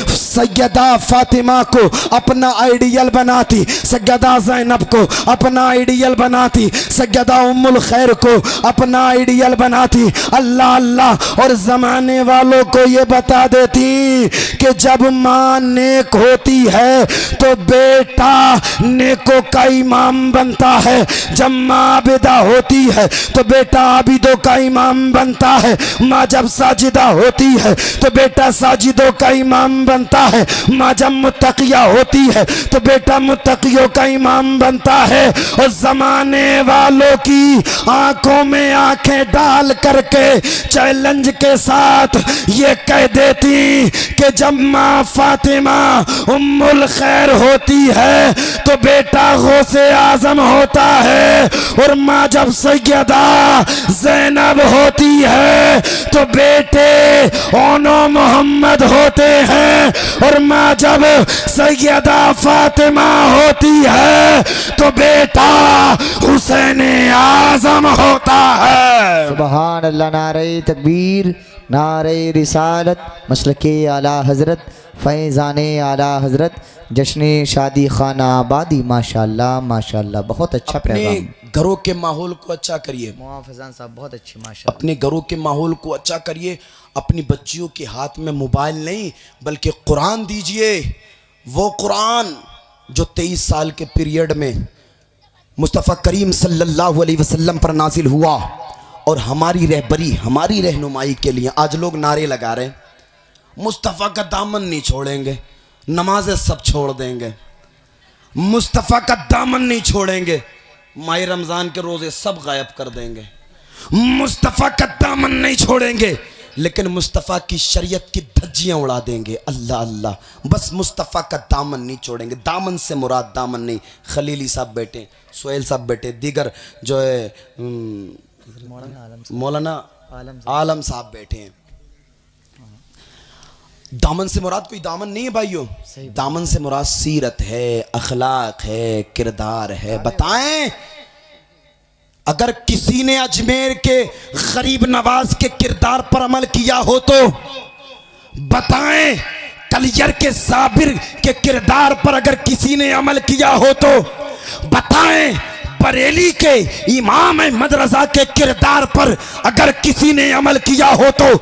A: सैयदा फातिमा को अपना आइडियल बनाती, सैयदा ज़ैनब को अपना आइडियल बनाती, सैयदा उम्मुल खैर को अपना आइडियल बनाती। अल्लाह अल्लाह, और ज़माने वालों को ये बता दे देती कि जब माँ नेक होती है तो बेटा नेकों का इमाम बनता है, जब माँ आबिदा होती है तो बेटा आबिदों का इमाम बनता है, माँ जब साजिदा होती है तो बेटा साजिदों का इमाम बनता है, माँ जब मुत्तकिया होती है तो बेटा मुत्तकियों का इमाम बनता है। और जमाने वालों की आंखों में आंखें डाल करके चैलेंज के साथ ये कह देती कि जब माँ फातिमा उम्मुल खैर होती है तो बेटा गौसे आजम होता है, और माँ जब सैयदा ज़ैनब होती है तो बेटे ओनो मोहम्मद होते हैं, और माँ जब सैयदा फातिमा होती है तो बेटा हुसैन आजम होता है।
B: सुबहान अल्लाह। नारे तकबीर, नारे रिसालत, मसलके आला हज़रत, फैज़ाने आला हज़रत, जश्न शादी खाना आबादी। माशाल्लाह माशाल्लाह, बहुत अच्छा
A: अपने
B: पैगाम।
A: घरों के माहौल को अच्छा करिए,
B: मुआफ़िज़ान साहब बहुत अच्छी माशाल्लाह।
A: अपने घरों के माहौल को अच्छा करिए। अपनी बच्चियों के हाथ में मोबाइल नहीं बल्कि कुरान दीजिए, वो कुरान जो 23 साल के पीरियड में मुस्तफ़ा करीम सल्लल्लाहु अलैहि वसल्लम पर नाजिल हुआ और हमारी रहबरी हमारी रहनुमाई के लिए। आज लोग नारे लगा रहे हैं मुस्तफ़ा का दामन नहीं छोड़ेंगे, नमाजें सब छोड़ देंगे, मुस्तफ़ा का दामन नहीं छोड़ेंगे, माह रमज़ान के रोज़े सब गायब कर देंगे, मुस्तफ़ा का दामन नहीं छोड़ेंगे, लेकिन मुस्तफ़ा की शरीयत की धज्जियाँ उड़ा देंगे। अल्लाह अल्लाह, बस मुस्तफ़ा का दामन नहीं छोड़ेंगे। दामन से मुराद दामन नहीं, खलीली साहब बैठे, सोहेल साहब बैठे, दीगर जो है मौलाना आलम साहब बैठे हैं। दामन से मुराद कोई दामन नहीं है भाइयों, दामन से मुराद सीरत है, अखलाक है, किरदार है। बताएं अगर किसी ने अजमेर के गरीब नवाज के किरदार पर अमल किया हो तो बताएं, कलियर के साबिर के किरदार पर अगर किसी ने अमल किया हो तो बताएं, बरेली के इमाम अहमद रजा के किरदार पर अगर किसी ने अमल किया हो तो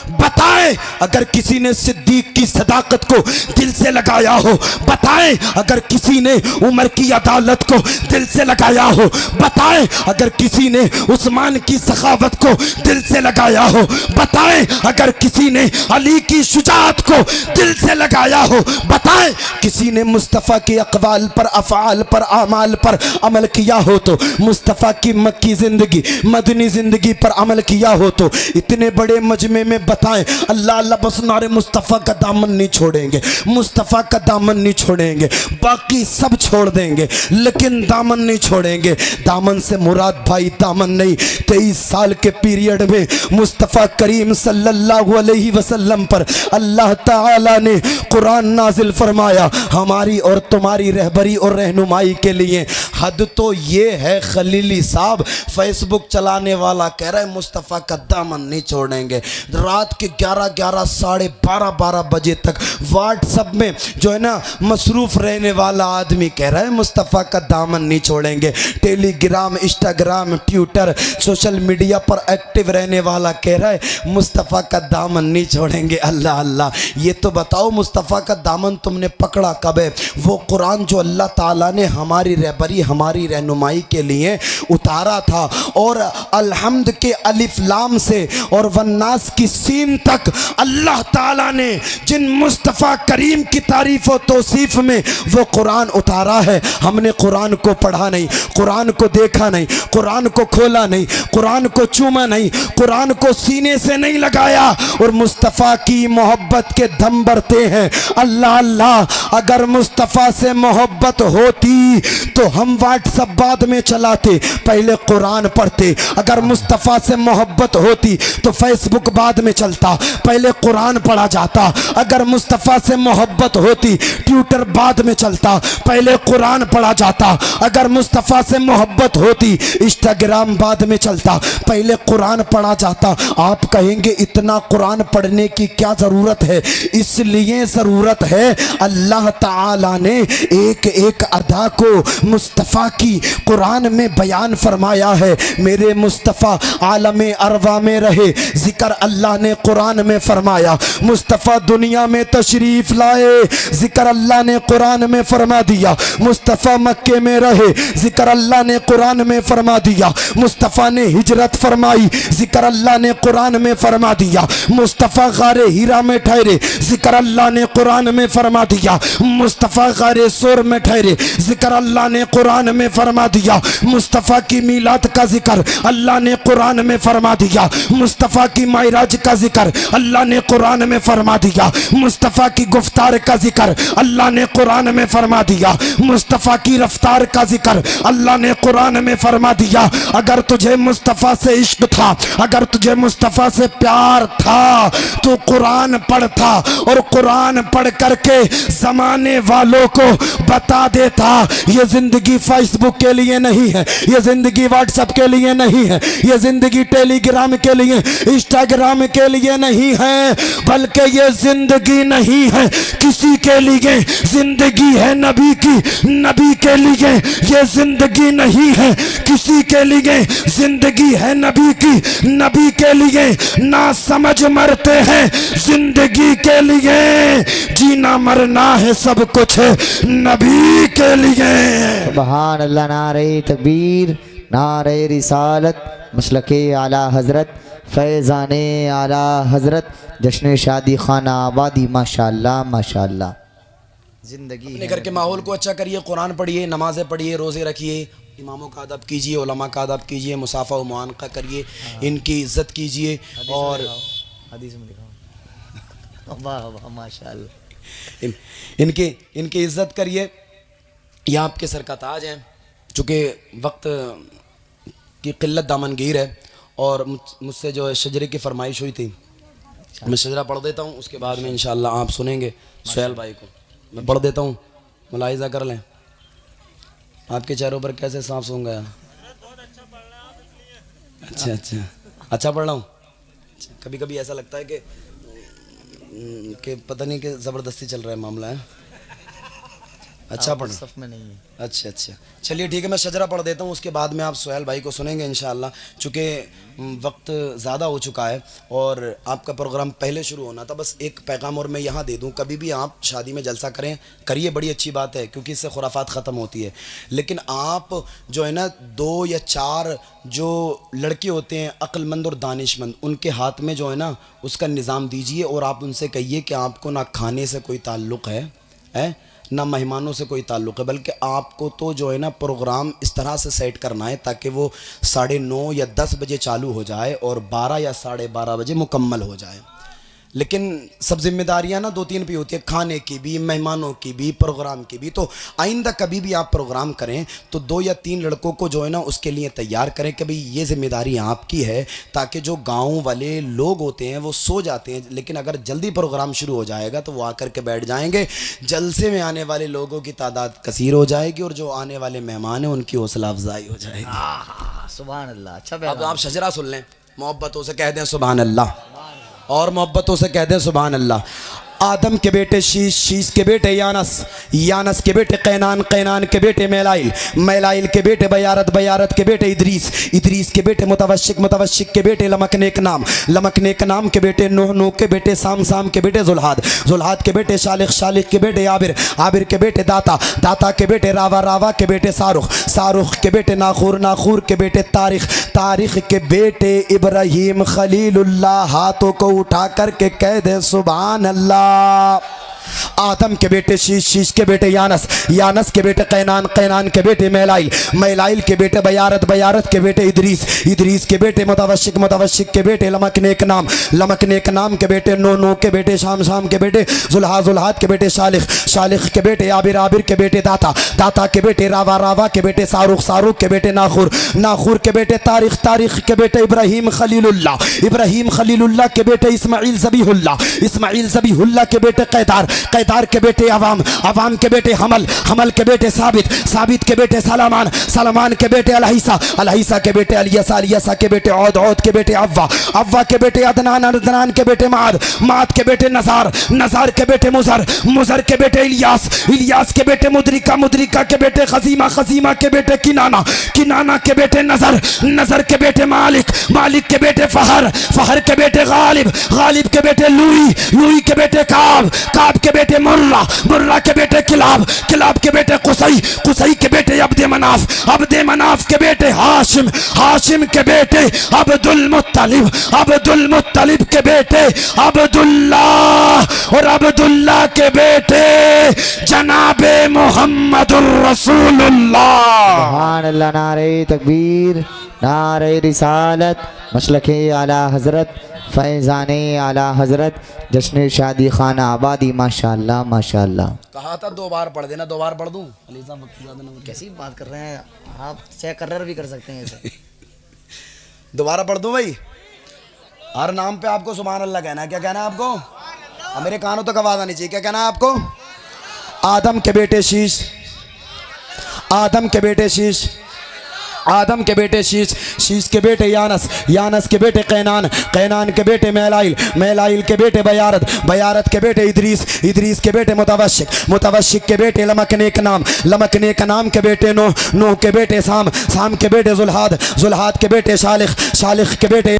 A: बताएं, अगर किसी ने सिद्दीक की सदाकत को दिल से लगाया हो बताएं, अगर किसी ने उमर की अदालत को दिल से लगाया हो बताएं, अगर किसी ने उस्मान की सखावत को दिल से लगाया हो बताएं, अगर किसी ने अली की शुजाअत को दिल से लगाया हो बताएं, किसी ने मुस्तफ़ा के अक़वाल पर, अफ़आल पर, आमाल पर अमल किया हो तो, मुस्तफ़ा की मक्की ज़िंदगी मदनी ज़िंदगी पर अमल किया हो तो, इतने बड़े मजमे में बताएं। अल्लाह अल्लाह, बस नारे मुस्तफ़ा का दामन नहीं छोड़ेंगे, मुस्तफ़ा का दामन नहीं छोड़ेंगे, बाकी सब छोड़ देंगे लेकिन दामन नहीं छोड़ेंगे। दामन से मुराद भाई दामन नहीं, 23 साल के पीरियड में मुस्तफ़ा करीम सल्लल्लाहु अलैहि वसल्लम पर अल्लाह ताला ने कुरान नाजिल फरमाया हमारी और तुम्हारी रहबरी और रहनुमाई के लिए। हद तो ये है, खलीली साहब फेसबुक चलाने वाला कह रहा है मुस्तफ़ा का दामन नहीं छोड़ेंगे। रात के 11 साढ़े 12 बजे तक व्हाट्सएप में जो है ना मसरूफ़ रहने वाला आदमी कह रहा है मुस्तफ़ा का दामन नहीं छोड़ेंगे। Telegram, Instagram, Twitter, social media पर एक्टिव रहने वाला कह रहा है मुस्तफ़ा का दामन नहीं छोड़ेंगे। अल्लाह अल्लाह, ये तो बताओ मुस्तफ़ा का दामन तुमने पकड़ा कब है? वो कुरान जो अल्लाह ताला ने हमारी रहबरी हमारी रहनुमाई के लिए उतारा था, और अलहम्द के अलिफ लाम से और वन्नास की सीन तक अल्लाह ताला ने जिन मुस्तफ़ा करीम की तारीफ़ और तौसीफ़ में वो कुरान उतारा है, हमने कुरान को पढ़ा नहीं, कुरान को देखा नहीं, कुरान को खोला नहीं, कुरान को चूमा नहीं, कुरान को सीने से नहीं लगाया, और मुस्तफ़ा की मोहब्बत के दम भरते हैं। अल्लाह अल्लाह, अगर मुस्तफ़ा से मोहब्बत होती तो हम व्हाट्सएप बाद में चलाते, पहले कुरान पढ़ते। अगर मुस्तफ़ा से मोहब्बत होती तो फेसबुक बाद में चलता, पहले कुरान पढ़ा जाता। अगर मुस्तफ़ा से मोहब्बत होती ट्विटर बाद में चलता, पहले कुरान पढ़ा जाता। अगर मुस्तफ़ा से मोहब्बत होती इंस्टाग्राम बाद में चलता, पहले कुरान पढ़ा जाता। आप कहेंगे इतना कुरान पढ़ने की क्या ज़रूरत है? इसलिए ज़रूरत है अल्लाह ताला ने एक एक अदा को मुस्तफ़ा मुस्तफ़ा की कुरान में बयान फरमाया है। मेरे मुस्तफ़ा आलम अरवा में रहे, जिक्र अल्लाह ने कुरान में फरमाया। मुस्तफ़ा दुनिया में तशरीफ़ लाए, जिक्र अल्लाह ने कुरान में फरमा दिया। मुस्तफ़ा मक्के में रहे, जिक्र अल्लाह ने कुरान में फरमा दिया। मुस्तफ़ा ने हिजरत फरमाई, जिक्र अल्लाह ने कुरान में फरमा दिया। मुस्तफ़ा गारे हीरा में ठहरे, जिक्र अल्लाह ने कुरान में फरमा दिया। मुस्तफ़ा गारे सोर में ठहरे, जिक्र अल्लाह ने कुरान में फरमा दिया। मुस्तफ़ा की मीलाद का जिक्र अल्लाह ने कुरान में फरमा दिया। मुस्तफ़ा की मायराज का जिक्र अल्लाह ने कुरान में फरमा दिया। मुस्तफ़ा की गुफ्तार का जिक्र अल्लाह ने कुरान में फरमा दिया। मुस्तफ़ा की रफ्तार का जिक्र अल्लाह ने कुरान में फरमा दिया। अगर तुझे मुस्तफ़ा से इश्क था, अगर तुझे मुस्तफ़ा से प्यार था तो कुरान पढ़ता और कुरान पढ़ करके ज़माने वालों को बता देता ये ज़िंदगी फेसबुक के लिए नहीं है, ये ज़िंदगी व्हाट्सएप के लिए नहीं है, ये ज़िंदगी टेलीग्राम के लिए, इंस्टाग्राम के लिए नहीं है, बल्कि ये ज़िंदगी नहीं है किसी के लिए, ज़िंदगी है नबी की, नबी के लिए। ये ज़िंदगी नहीं है किसी के लिए, ज़िंदगी है नबी की, नबी के लिए। ना समझ मरते हैं ज़िंदगी के लिए, जीना मरना है सब कुछ नबी के लिए।
B: सुभान अल्लाह। नारे तकबीर, नारे रिसालत, मसलके आला हज़रत, फैज़ाने आला हज़रत, जश्न शादी खाना आबादी। माशाअल्लाह माशाअल्लाह। ज़िंदगी
A: अपने घर के माहौल को अच्छा करिए, कुरान पढ़िए, नमाज़ें पढ़िए, रोज़े रखिए, इमामों का अदब कीजिए, उलमा का अदब कीजिए, मुसाफ़ा व मुआनक़ा करिए, इनकी इज़्ज़त कीजिए। और
B: हदीस में दिखाओ। वाह वाह माशाअल्लाह।
A: इनकी इज़्ज़त करिए। यह आपके सर का ताज है। चूँकि वक्त की क़िल्लत दामनगीर है और मुझसे जो है शजरे की फरमाइश हुई थी, मैं शजरा पढ़ देता हूँ, उसके बाद में इंशाअल्लाह आप सुनेंगे सुहेल भाई को। मैं पढ़ देता हूँ, मुलाहिज़ा कर लें। आपके चेहरों पर कैसे सांप सूंघ गया? अच्छा अच्छा अच्छा पढ़ रहा हूँ। कभी कभी ऐसा लगता है कि पता नहीं कि ज़बरदस्ती चल रहा है मामला है। अच्छा पढ़
B: सफ में नहीं है।
A: अच्छा अच्छा चलिए ठीक है, मैं शजरा पढ़ देता हूँ, उसके बाद में आप सुहेल भाई को सुनेंगे इंशाअल्लाह। चूँकि वक्त ज़्यादा हो चुका है और आपका प्रोग्राम पहले शुरू होना था। बस एक पैगाम और मैं यहाँ दे दूँ, कभी भी आप शादी में जलसा करें, करिए, बड़ी अच्छी बात है, क्योंकि इससे खुराफात ख़त्म होती है। लेकिन आप जो है ना 2 या 4 जो लड़के होते हैं अक्लमंद और दानिशमंद, उनके हाथ में जो है ना उसका निज़ाम दीजिए और आप उनसे कहिए कि आपको ना खाने से कोई ताल्लुक़ है ना मेहमानों से कोई ताल्लुक़ है, बल्कि आपको तो जो है ना प्रोग्राम इस तरह से सेट करना है ताकि वो 9:30 या 10 बजे चालू हो जाए और 12 या 12:30 बजे मुकम्मल हो जाए। लेकिन सब जिम्मेदारियां ना 2-3 भी होती है, खाने की भी, मेहमानों की भी, प्रोग्राम की भी। तो आइंदा कभी भी आप प्रोग्राम करें तो 2 या 3 लड़कों को जो है ना उसके लिए तैयार करें कि भाई ये ज़िम्मेदारी आपकी है, ताकि जो गांव वाले लोग होते हैं वो सो जाते हैं, लेकिन अगर जल्दी प्रोग्राम शुरू हो जाएगा तो वो आकर के बैठ जाएंगे। जलसे में आने वाले लोगों की तादाद कसीर हो जाएगी और जो आने वाले मेहमान हैं उनकी हौसला अफजाई हो जाएगी।
B: सुभान अल्लाह। अच्छा
A: अब आप शजरा सुन लें, मोहब्बतों से कह दें सुभान अल्लाह, और मोहब्बतों से कह दें सुभान अल्लाह। आदम के बेटे शीश, शीश के बेटे यानस, यानस के बेटे कैनान, कैनान के बेटे मैलाइल, मैलाइल के बेटे बयारत, बयारत के बेटे इदरीस, इदरीस के बेटे मुतवश्शिक, मुतवश्शिक के बेटे लमकनेक नाम, लमकनेक नाम के बेटे नूह, नूह के बेटे साम, साम के बेटे जुल्हाद, जुल्हाद के बेटे शालिक, शालिक के बेटे आबिर, आबिर के बेटे दाता, दाता के बेटे रावा, रावा के बेटे सारुख, सारुख के बेटे नाखूर, नाखूर के बेटे तारिख, तारिख के बेटे इब्राहीम खलीलुल्लाह। हाथों को उठा करके कह दे सुभान अल्लाह। आदम के बेटे शीश, शीश के बेटे यानस, यानस के बेटे कैनान, कैनान के बेटे मैलाइल, मैलाइल के बेटे बयारत, बयारत के बेटे इदरीस, इदरीस के बेटे मुतवश्शिक, मुतवश्शिक के बेटे लमकनेक नाम, लमकनेक नाम के बेटे नूह, नूह के बेटे शाम, शाम के बेटे जुल्हाद, जुल्हाद के बेटे शालिख, शालिख के बेटे आबिर, आबिर के बेटे दाता, दाता के बेटे रावा, रावा के बेटे सारुख, सारुख के बेटे नाखूर, नाखूर के बेटे तारिख, तारिख के बेटे इब्राहीम खलीलुल्लाह, इब्राहीम खलीलुल्लाह के बेटे इस्माइल ज़बीहुल्लाह, इस्माइल ज़बीहुल्लाह के बेटे कैदार, कैदार कैदार के बेटे अवाम, अवाम के बेटे हमल, हमल के बेटे साबित, साबित के बेटे सलामान, सलामान के बेटे अलहिसा, अलहिसा के बेटे अलियसा, अलियसा के बेटे औद, औद के बेटे अव्वा, अव्वा के बेटे अदनान, अदनान के बेटे माद, माद के बेटे नज़ार, नज़ार के बेटे मुज़र, मुज़र के बेटे इलियास, इलियास के बेटे मुद्रिका, मुद्रिका के बेटे खजीमा, खजीमा के बेटे किनाना, किनाना के बेटे नज़र, नज़र के बेटे मालिक, मालिक के बेटे फहर, फहर के बेटे गालिब, गालिब के बेटे लुई, लुई के बेटे काब, काब के बेटे मुर्रा, मुर्रा के बेटे किलाब, किलाब के बेटे कुसई, कुसई के बेटे अब्दे मनाफ, अब्दे मनाफ के बेटे हाशिम, हाशिम के बेटे अब्दुल मुत्तलिब, अब्दुल मुत्तलिब के बेटे अब्दुल्ला, और अब्दुल्ला के बेटे जनाबे मुहम्मदुर रसूलुल्लाह।
B: सुभान अल्लाह, नारे तकबीर, नारे रिसालत, मसलके आला हज़रत, फैज़ाने आला हज़रत, जश्न शादी खाना आबादी, माशाअल्लाह माशाअल्लाह।
A: कहा था 2 बार पढ़ देना, 2 बार पढ़ दूं?
B: कैसी बात कर रहे हैं आप, चेक भी कर सकते हैं ऐसे।
A: दोबारा पढ़ दूं भाई? हर नाम पे आपको सुभान अल्लाह कहना है। क्या कहना है आपको? अब मेरे कानों तक आवाज आनी चाहिए। क्या कहना है आपको? आदम के बेटे शीश, आदम के बेटे शीश, आदम के बेटे शीश, शीश के बेटे यानस, यानस के बेटे कैनान, कैनान के बेटे मेलाइल, मेलाइल के बेटे बयारत, बयारत के बेटे इदरीस, इदरीस के बेटे मुतवशिक, मुतवशिक के बेटे लमकने का नाम, लमकने का नाम के बेटे नूह, नूह के बेटे साम, साम के बेटे जुल्हाद, जुल्हाद के बेटे शालिख, शालिख के बेटे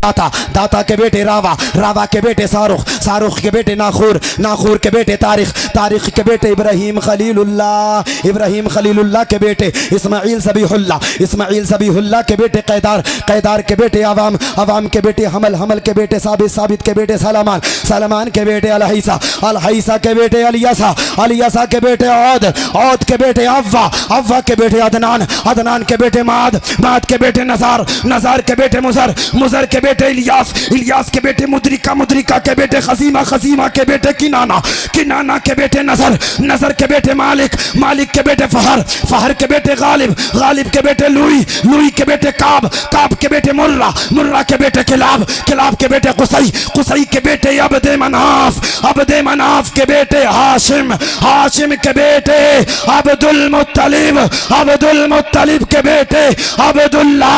A: दाता, दाता के बेटे रावा, रावा के बेटे शाहरुख, शाहरुख के बेटे नाखूर, नाखूर के बेटे तारिख, तारिख के बेटे इब्राहिम खलीलुल्लाह, इब्राहिम खलीलुल्लाह के बेटे इस्माइल सबीहुल्लाह, इस्माइल सबीहुल्लाह के बेटे कैदार, कैदार के बेटे अवाम, अवाम के बेटे हमल, हमल के बेटे साबित, साबित के बेटे सलामान, सलामान के बेटे अलहिसा, अलहिसा के बेटे अलियसा, अलियसा के बेटे औद, औद के बेटे अव्वा, अव्वा के बेटे अदनान, अदनान के बेटे माद, माद के बेटे नज़ार, नज़ार के बेटे मुज़र, मुज़र के बेटे इलियास, इलियास के बेटे मुद्रिका, मुद्रिका के बेटे खजीमा, खजीमा के बेटे किनाना, किनाना के बेटे नज़र, नज़र के बेटे मालिक, मालिक के बेटे फहर, फहर के बेटे गालिब, गालिब के बेटे लुई, लुई के बेटे काब, काब के बेटे मुर्रा, मुर्रा के बेटे किलाब, किलाब के बेटे कुसई, कुसई के बेटे अब्दे मनाफ, अब्दे मनाफ के बेटे हाशिम, हाशिम के बेटे अब्दुल मुत्तलिब, अब्दुल मुत्तलिब के बेटे अब्दुल्ला,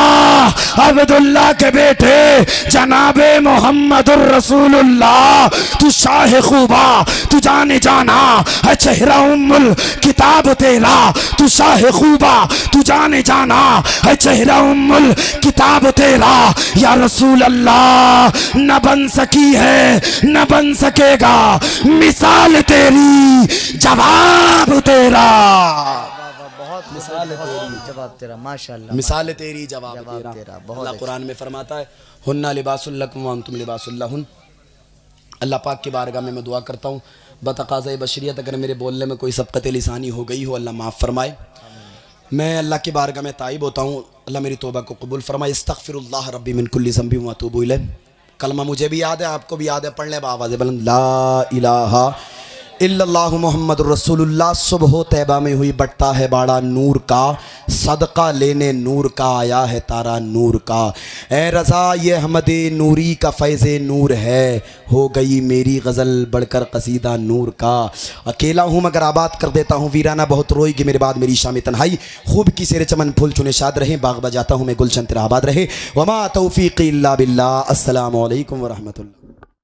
A: अब्दुल्ला के बेटे जनाबे मोहम्मदुर रसूलुल्लाह। तू शाह खूबा, तू जाने जाना है चेहरा उम्मुल किताब तेरा, तू शाह खूबा, तू जाने जाना है चेहरा उम्मुल किताब तेरा। या रसूल अल्लाह न बन सकी है न बन सकेगा मिसाल तेरी जवाब तेरा, मिसाल तेरी
B: जवाब तेरा, माशाअल्लाह,
A: मिसाल तेरी जवाब तेरा। अल्लाह कुरान में फरमाता है हुन्ना लिबासुल लकुम व अंतुम लिबासुल लहुन। अल्लाह पाक की बारगाह में मैं दुआ करता हूँ बतक़ाज़ा बशरियत अगर मेरे बोलने में कोई सबक़त लिसानी हो गई हो अल्लाह माफ़ फरमाए। मैं अल्लाह की बारगाह में ताइब होता हूँ, अल्लाह मेरी तौबा को कबूल फरमाए। इस्तग़फ़िरुल्लाह रब्बी मिन कुल्लि ज़ंबि व अतूबु इलैह। कलमा मुझे भी याद है, आपको भी याद है, पढ़ लें आवाज़ बुलंद, ला इलाहा इल्लल्लाहु मुहम्मदुर रसूलुल्लाह। सुबह तैबा में हुई बटता है बाड़ा नूर का, सदका लेने नूर का आया है तारा नूर का। ए रज़ा ये अहमदे नूरी का फैज़े नूर है, हो गई मेरी गज़ल बढ़कर कसीदा नूर का। अकेला हूँ मगर आबाद कर देता हूँ, वीराना बहुत रोएगी मेरे बाद मेरी शाम तन्हाई। खूब की सेरे चमन फूल चुने शाद रहे, बाग बजाता हूँ मैं गुलशन तेरा आबाद रहे। वमा तौफ़ीक़ी इल्ला बिल्लाह। अस्सलामु अलैकुम व रहमतुल्लाह।